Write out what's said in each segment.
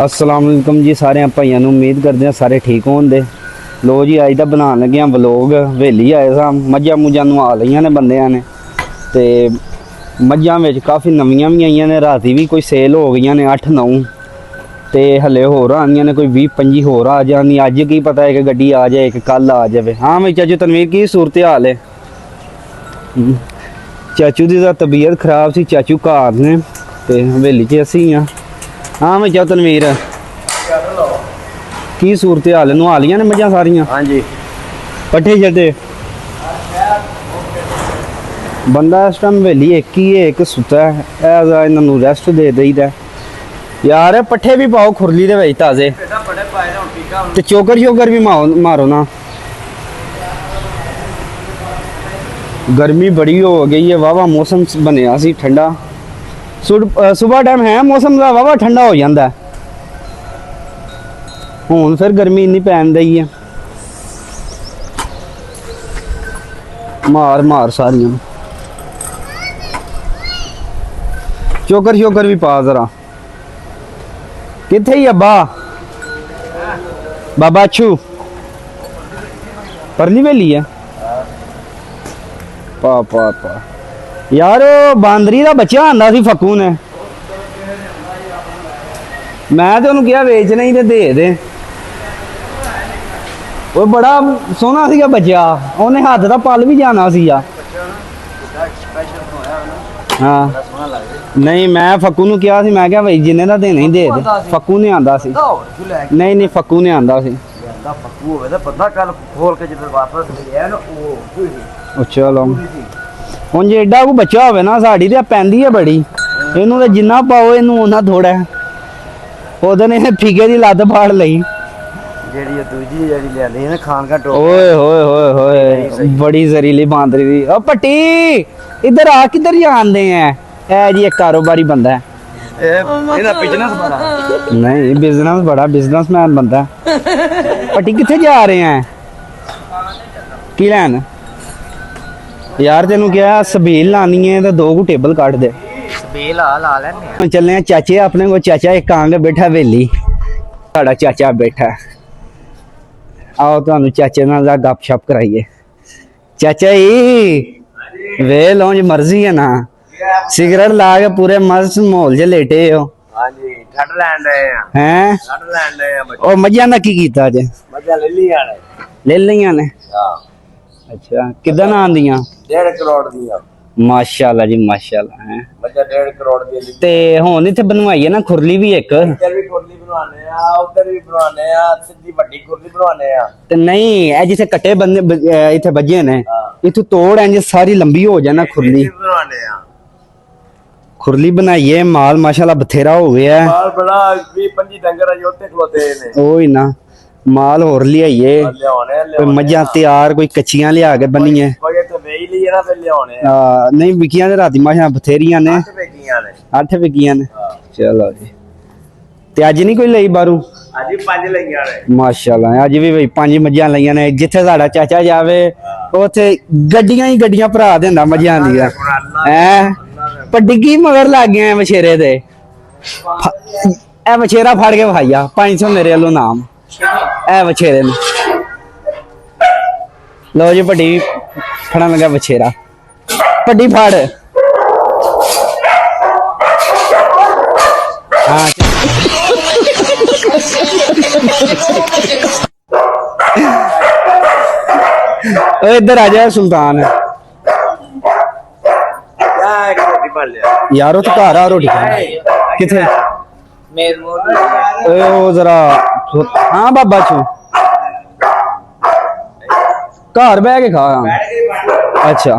अस्सलाम वालेकुम जी सारे भाइयों ਨੂੰ उम्मीद करते हैं सारे ठीक होंगे। लो जी अज का बना लगे व्लॉग हवेली आए सा मझां मुझां नवा लिया ने बंदियां ने ते मझां विच काफ़ी नवियां भी आईयां ने राती भी कोई सेल हो गई ने 8-9 ते हले होर आनियां ने कोई 20-25 होर आ जानी। अज की पता है कि गड्डी आ जाए कि कल आ जाए। हाँ भाई चाचू तनवीर की सूरत हाल है? चाचू की तबीयत खराब सी, चाचू घर ने ते हवेली च असी हाँ। हाँ भाई चाचू तनवीर की सूरत हाल है? नवा लिया ने मझां सारियां? हाँ जी। पट्ठे छड्डे बंदा इस टाइम हवेली एक ही है, एक सुता है इन्हों रेस्ट दे दईदा यार। पट्ठे भी पाओ खुरली दे विच ताजे ते चोकर शोकर भी मारो ना। गर्मी बड़ी हो गई है, वावा मौसम बनया सी ठंडा। सुबह टाइम है मौसम का वावा ठंडा हो जाता है, हुण फिर गर्मी इन्नी पैन दी है। मार मार सारियां चोकर शोकर भी पा जरा। किथे ही अब्बा बाबा अच्छू परली वेली है पा पा पा यार। बांदरी का बच्चा आंदा सी फक्कू ने, मैं तो उन्होंने कहा वेच नहीं तो दे दे। वो बड़ा सोहना सी बच्चा, उन्हें हाथ का पल भी जाना सी। हाँ नहीं मैं फक्कू ने कहा सी, मैं क्या भाई जिन्ने का देना ही दे दे। फक्कू ने आंदा सी, नहीं नहीं फक्कू ने आंदा सी। चलो ਹੁਣ ਜੇ ਐਡਾ ਕੋ ਬੱਚਾ ਹੋਵੇ ਨਾ, ਸਾਡੀ ਤੇ ਪੈਂਦੀ ਹੈ ਬੜੀ। ਇਹਨੂੰ ਤੇ ਜਿੰਨਾ ਪਾਓ ਇਹਨੂੰ ਉਹਨਾਂ ਥੋੜਾ। ਉਹਦੇ ਨੇ ਫੀਗੇ ਦੀ ਲੱਤ ਫਾੜ ਲਈ ਜਿਹੜੀ ਦੂਜੀ ਜਿਹੜੀ ਲਿਆਂਦੀ ਨਾ ਖਾਨ ਦਾ ਟੋਕਾ। ਓਏ ਹੋਏ ਹੋਏ ਹੋਏ ਬੜੀ ਜ਼ਰੀਲੀ ਬਾਂਦਰੀ ਦੀ। ਓ ਪੱਟੀ ਇੱਧਰ ਆ, ਕਿੱਧਰ ਜਾਂਦੇ ਆ? ਇਹ ਜੀ ਇੱਕ ਕਾਰੋਬਾਰੀ ਬੰਦਾ ਹੈ, ਇਹਦਾ ਬਿਜ਼ਨਸ ਬੜਾ ਨਹੀਂ ਬਿਜ਼ਨਸ ਬੜਾ ਬਿਜ਼ਨਸਮੈਨ ਬੰਦਾ। ਪੱਟੀ ਕਿੱਥੇ ਜਾ ਰਹੇ ਆ? ਕੀ ਲੈਣ यार? तेन क्या सबील लानी है तो 2 को टेबल काट दे। सबील ला लेने चलने चाचे अपने को। चाचा एक आंगे बैठा वेली, साड़ा चाचा बैठा। आओ तो चाचे ना गपशप कराइए। चाचा जी वे लो जी मर्जी है ना, सिगरेट ला के पूरे मस्त माहौल च लेटे हो। मझां दा की कीता जे? ले लिया ने। अच्छा किदा ना आंदियां? 1.5 करोड़ दियां। माशाल्लाह जी माशाल्लाह है। मझां 1.5 करोड़ दी ते हुण इत्थे बनवाई है ना खुरली भी एक। इधर भी खुरली बनवाने आ, उधर भी बनवाने आ, सिद्धी बड़ी खुरली बनवाने आ। ते नहीं ए जिथे कट्टे बंदे इत्थे बजे ने, इथों तोड़ इंज सारी लंबी हो जाए ना खुरली बनवाने आ। खुरली बनाइए, माल माशाल्लाह बथेरा हो गया है। माल बड़ा 20-25 डंगर अजे उत्ते खलोते ने। ओही ना माल होर लियाइए, कोई मझां तैयार कोई कच्चियां लिया के बनिए। नहीं बिकियां ते राती माशां बथेरियां ने, 8 बिकियां ने। चलो जी ते अज नहीं कोई लई बारू? अज 5 लईयां ने माशाल्लाह। अज भी भाई 5 मझां लईयां ने। जिथे साडा चाचा जावे उत्थे गड्डियां ही गड्डियां भरा देंदा मझां दियां हैं। पर डिग्गी मगर लग गए मछेरे दे। ए मछेरा फड़ के भाईया 500 मेरे वालों नाम ए बछेरे ने। लो जी पट्टी फड़ा लगा बछेरा। पट्टी फाड़। हाँ इधर आ जाए सुल्तान यारो तो घर आ रोटी किथे जरा। हाँ बाबा छू घर बह के खा। अच्छा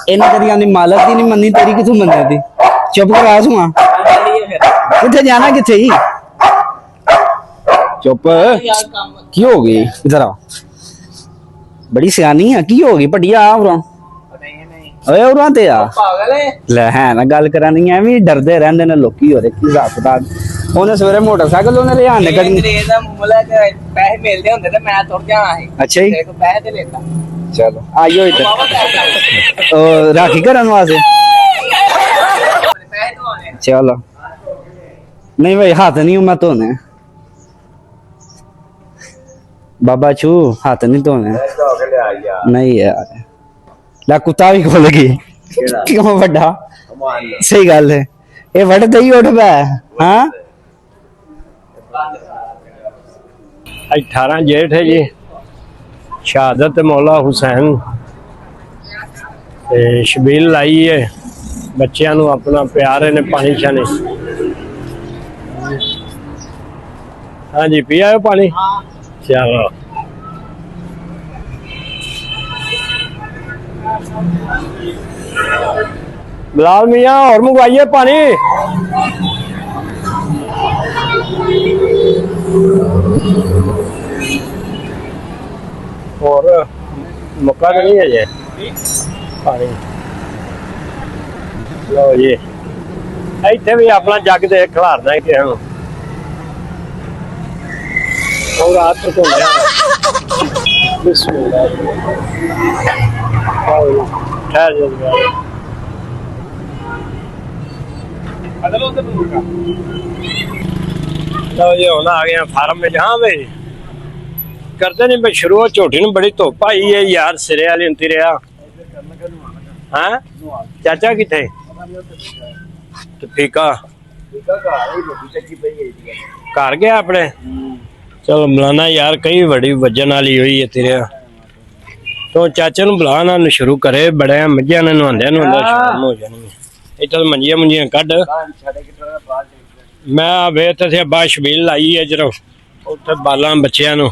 इन्हें तेरी आंदी मालक की नहीं मनी, तेरी किथों मनी थी? चुप करा सुआ किथे जाना किथे ही? चुप की हो गई? इधर आ, बड़ी सियानी है। की हो गई पटिया? ओए उरां ते आ ले है ना गल करानी है भी डरदे रहंदे ने लोकी। होरे की हिसाब किताब ओने सवेरे मोटरसाइकिल ओने ले आने कदी पैसे मिलदे हुंदे ते मैं तुर जाना सी। अच्छा जी पैसे ते लेता। चलो आइयो इधर राखी करन वास्ते चलो नहीं भाई हाथ नहीं मैं धोने बाबा छू हाथ नहीं धोने नहीं यार ला कुत्ता भी खोल गई क्यों बड़ा सही गल है ये वड़दा ही उठ पै हाँ 18 जेठ है जी शहादत मौला हुसैन ते शबील लाई है बच्चों नू अपना प्यार ने पानी शानी हाँ जी पी आयो पानी चलो बिलाल मियाँ और मंगवाइए पानी और मौका तो नहीं है ये पानी लो जी इतने भी अपना जग दे खिलारना है कि हम और रात तो ठहर लो जी होना आ गया फार्म में जहाँ भाई करते नहीं भाई शुरू झोटी ने बड़ी धुप आई है यार सिरे वाली उंती रहा हाँ चाचा किथे तो फीका घर गया अपने चलो मिलाना यार कई बड़ी वजन वाली हुई है तेरे तो चाचे नु बुला ना शुरू करे बड़े मझिया ने नहांदे शाम हो जानी इतना मंजिया मुंजिया कड मैं वे तो बाहर शबील लाई है जरा उत्थे बाला बच्चिया नु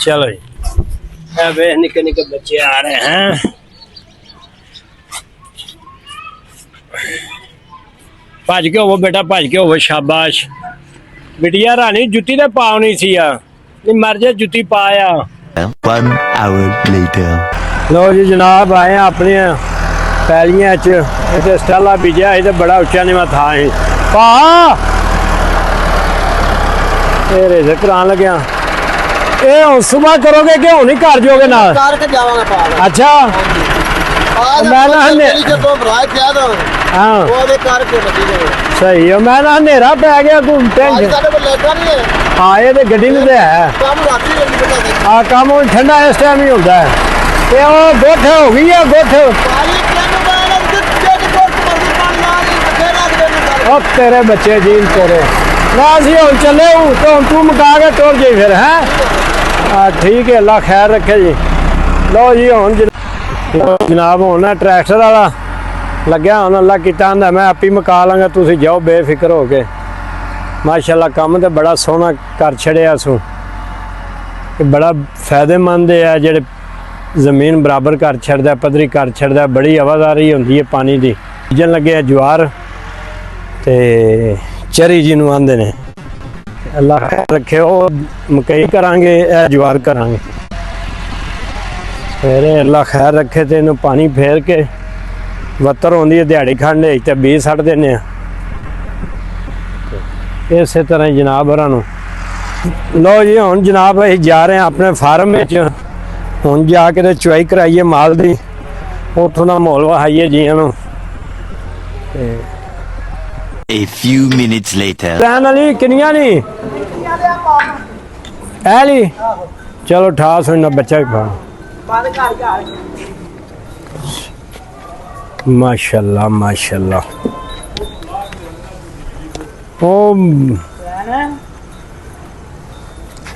चलो जी वे निके निके बच्चे आ रहे हैं भज के होवो बेटा भज के होवो शाबाश बिटिया रानी जुत्ती ते पावनी सी नहीं मर जाए जुत्ती पाया 1 hour later लो जी जनाब आए अपनी पैलियां च स्टाला बीजा ही तो बड़ा उच्चा नीवा था ही पा रेज़र करान लग्या ए हुण सुबह करोगे कि हुण ही घर जोगे ना करके जावांगा पा अच्छा मैं ना हाँ वो दे करके लगी जावे सही है मैं ना हनेरा पै गया तू आज टेंशन साडे को लेगा नहीं है हाँ ये तो गड्डी में तो है काम राती जल्दी बता दे हाँ काम हुण ठंडा इस टाइम ही होता है ये वो गुठ हो गई है गुठ पानी केनु बाला जितने की कोट मर्जी पानी आ रही बथेरा दे नहीं अब तेरे बच्चे जीन तेरे ना असी हुण चले तो तू मुका के टुर जाई फिर हैं हाँ ठीक है अल्लाह खैर रखे जी लो जी हुण जनाब हुण ट्रैक्टर वाला लग्या हुण अल्लाह कीता हुंदा मैं आप ही मुका लांगा तुसीं जाओ बेफिक्र हो के माशाअल्लाह काम तो बड़ा सोहना कर छड़िया सू बड़ा फायदेमंद है जेह्ड़े जमीन बराबर कर छड़दा पद्धरी कर छड़दा बड़ी आवाजारी होंदी है पानी की बीजन लगे ज्वार ते चरी जिन्हों आंदे ने अल्लाह रखे वो मकई करांगे ए ज्वार करांगे फिर अल्लाह खैर रखे तो इन्हूं पानी फेर के वत्तर होंदी है दिहाड़ी खंड ते बीज सट देने इस तरह जनाब होरां नूं लो जी हुण जनाब असीं जा रहे हैं अपने फार्म में हुण जाके ते चुआई कराइए माल दी उत्थों दा माहौल वहाइए जियां नूं A few minutes later रहन वाली किनिया नी ऐली चलो ठा सुनना बच्चा भी खा माशाल्लाह माशाल्लाह ओ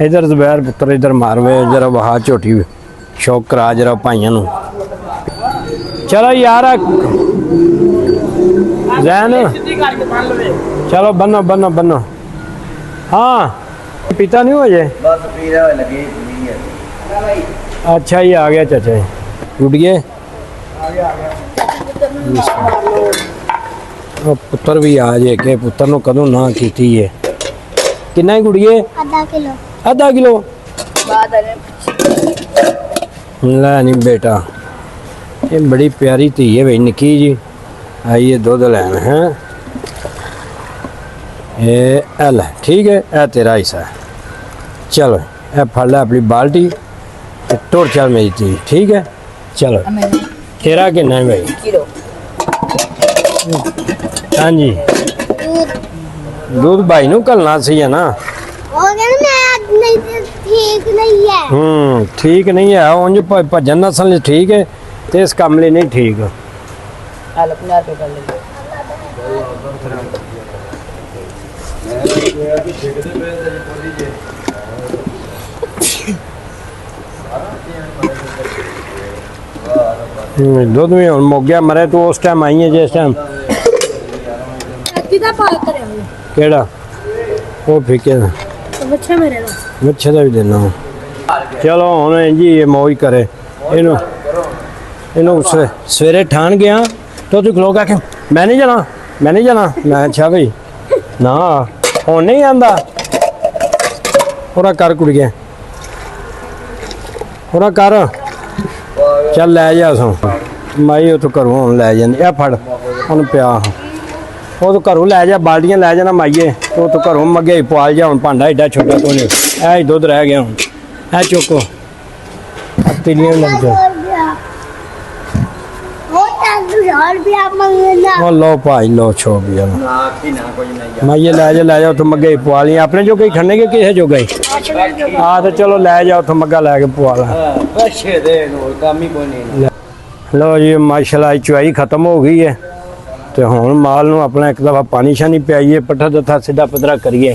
इधर जुबैर पुत्र इधर मारवे जरा वहा झोटी शौक करा जरा भाइयों नूं चलो यार जैन चलो बनो बनो बनो हाँ पीता नहीं हो जाए बस पीरा लगी नहीं है अच्छा ये आ गया चाचा जी गुड़िए पुत्र भी आ जाए के पुत्र नु कदों ना कीती है कितना ही गुड़िए आधा किलो लै नहीं बेटा ये बड़ी प्यारी धी है भाई निकी जी आइए दुध लैन है ये लै ठीक है ए तेरा हिस्सा है चलो ए फड़ लै अपनी बाल्टी टुर चल मेरी धी ठीक है चलो तेरा कितना है भाई? किलो हाँ जी दूध भाई नु कलना सी है ना। ਉਹ ਕਹਿੰਦਾ ਮੈਂ ਅੱਜ ਨਹੀਂ ਤੇ ਠੀਕ ਨਹੀਂ ਹੈ ठीक नहीं है उंज भजन नसल च ठीक है ते इस काम लिए नहीं ठीक। हाल 50 रुपए कर ले दूध भी हुन मुक गया मरे तू उस टाइम आई है जिस टाइम ਕਿਦਾ ਪਾਲ ਕਰਿਆ केड़ा वो फीके दा ਬੱਚਾ ਮੇਰੇ ਦਾ मच्छे का भी देना वा। चलो हुन जी ये मौज करे इनू इनू सवेरे ठान गया तो तू खलो के मैं नहीं जाना मैं अच्छा भाई ना हुन नहीं आंदा पूरा कर कुड़िए पूरा कर चल लै जा सो माई उतो घरों हुन लै जांदी आ फड़ हुन पिया वो तो घरों लै जा बाल्टियां लै जाना माइए तो घरों मगे पाल जा हुन भांडा एडा छोटा तो नहीं ऐ दुध रह गया हुन ऐ चुको तिलियां लग जा ਉਹ ਤਾਂ 1000 ਰੁਪਿਆ ਮੰਗਦਾ ओ लो भाई लो छो भी माइए लै जा उतो मगे पवा लिया अपने जो कई खन्ने के किसे जो गए आ तो चलो लै जा उतो मग्गा लैके पवा ला ਅੱਛੇ ਦੇ ਨੂੰ ਕੰਮ ਹੀ ਕੋਈ ਨਹੀਂ। लो जी माशाल्लाह चुआई खत्म हो गई है ਤੇ ਹੁਣ ਮਾਲ ਨੂੰ ਆਪਣਾ ਇੱਕ ਦਫਾ ਪਾਣੀ ਸ਼ਾਨੀ ਪਿਆਈਏ ਪੱਠਾ ਦੱਥਾ ਸਿੱਧਾ ਪੱਧਰਾ ਕਰੀਏ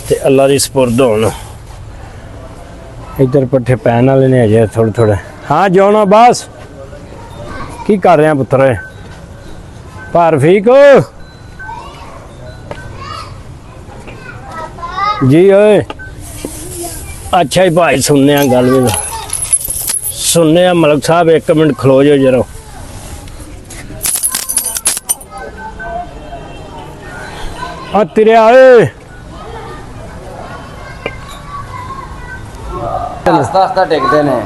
ਤੇ ਅੱਲਾ ਦੀ ਸਪੁਰਦ ਹੋਣ। ਇੱਧਰ ਪੱਠੇ ਪੈਣ ਵਾਲੇ ਨੇ ਅਜੇ ਥੋੜੇ ਥੋੜੇ। ਹਾਂ ਜੋਨਾ ਬਾਸ ਕੀ ਕਰ ਰਿਹਾ ਪੁੱਤਰ ਭਾਰਫੀਕ जी ओए अच्छा ही भाई सुनने गल भी सुनने मलक साहब एक मिनट खलो जो जरा तेरे आए ਆਸਤਾ ਆਸਤਾ ਟਿਕਦੇ ਨੇ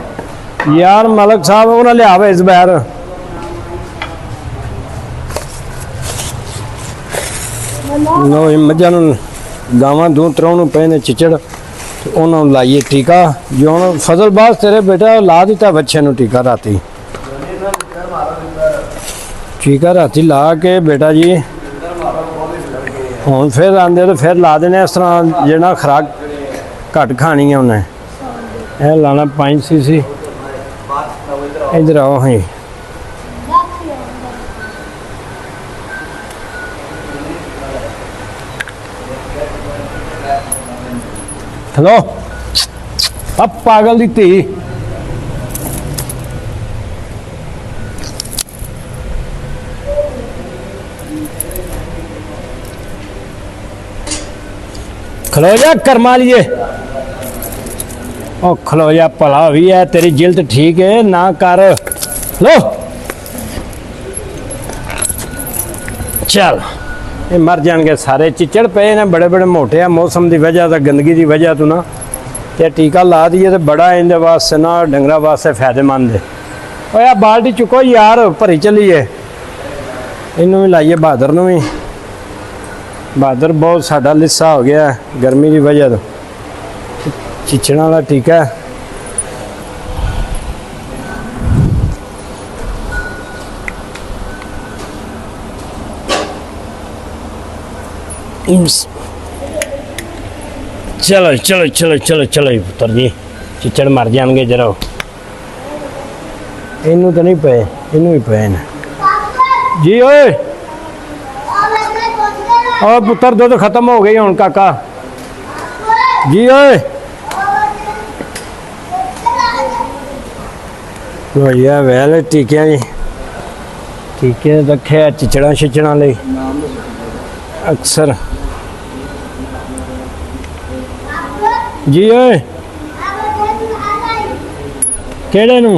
यार मलक साहब उन्हें लिया इस बैर नो मझा गावां दो त्रों पे ने चिचड़ उन्होंने लाइए टीका जो हम फजल बास तेरे बेटा ला दिता बच्चे नु टीका राती टीका राती ला के बेटा जी हुन फिर आंदे तो फिर ला देने इस तरह जेना खुराक घट खानी है उन्हें ए लाना 5 सीसी इधर आओ हाँ हेलो अब पागल दी धी खलो जा कर्मा लिए ओ खलो जा भला भी है तेरी जिल्द ठीक है ना कर लो चल ये मर जाएंगे सारे चिचड़ पे ने बड़े बड़े मोटे हैं मौसम की वजह से गंदगी की वजह तो ना ते टीका ला दिए तो बड़ा इनके वास्ते ना डंगरा वास्ते फायदेमंद है। ओ यार बाल्टी चुको यार भरी चलीए इनू भी लाइए बहादुर नू भी बहादुर बहुत साडा लिस्सा हो गया गर्मी की वजह तो चिचड़ा वाला टीका चलो चलो चलो चलो चलो पुत्र जी चिचड़ मर जाएंगे जरा इनू तो नहीं पे इनू ही पे जी ओए और पुत्र दो तो खत्म हो गई हूँ काका जी ओए भैया वैल टीके जी टीके रखे चिचड़ा छिचड़ा ले अक्सर जी ओए केड़े नू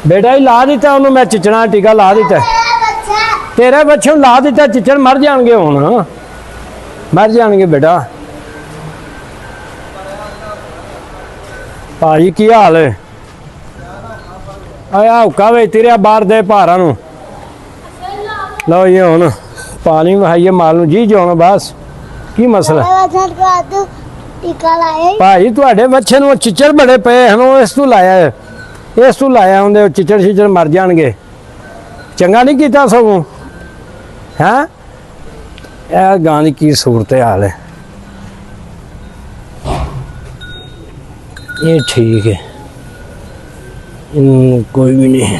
बेटा ही ला दिता उन्होंने मैं चिचड़ा टीका ला दिता तेरे बच्चे ला दिता चिचड़ मर जाएंगे हुण मर जाएंगे बेटा भाजी की हाल है आया हुक्का वे तेरे बाहर दे भारा नू लो ये हुण पानी वहाइए माल नू जी जो बस की मसला टीका लाया भाई तुहाडे बच्चे नू चिचड़ बड़े पे हैं इस तू लाया है ਇਸ ਤੋਂ ਲਾਇਆ ਹੁੰਦੇ ਚਿੱਚੜ ਛਿੱਚੜ ਮਰ ਜਾਣਗੇ। ਚੰਗਾ ਨਹੀਂ ਕੀਤਾ ਸਗੋਂ ਹੈਂ। ਇਹ ਗਾਂ ਦੀ ਕੀ ਸੂਰਤ ਹਾਲ ਹੈ। ਇਹ ਠੀਕ ਹੈ, ਇਹਨੂੰ ਕੋਈ ਵੀ ਨਹੀਂ।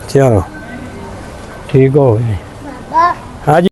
ਚਲੋ ਠੀਕ ਹੋ ਗਏ। ਹਾਂਜੀ।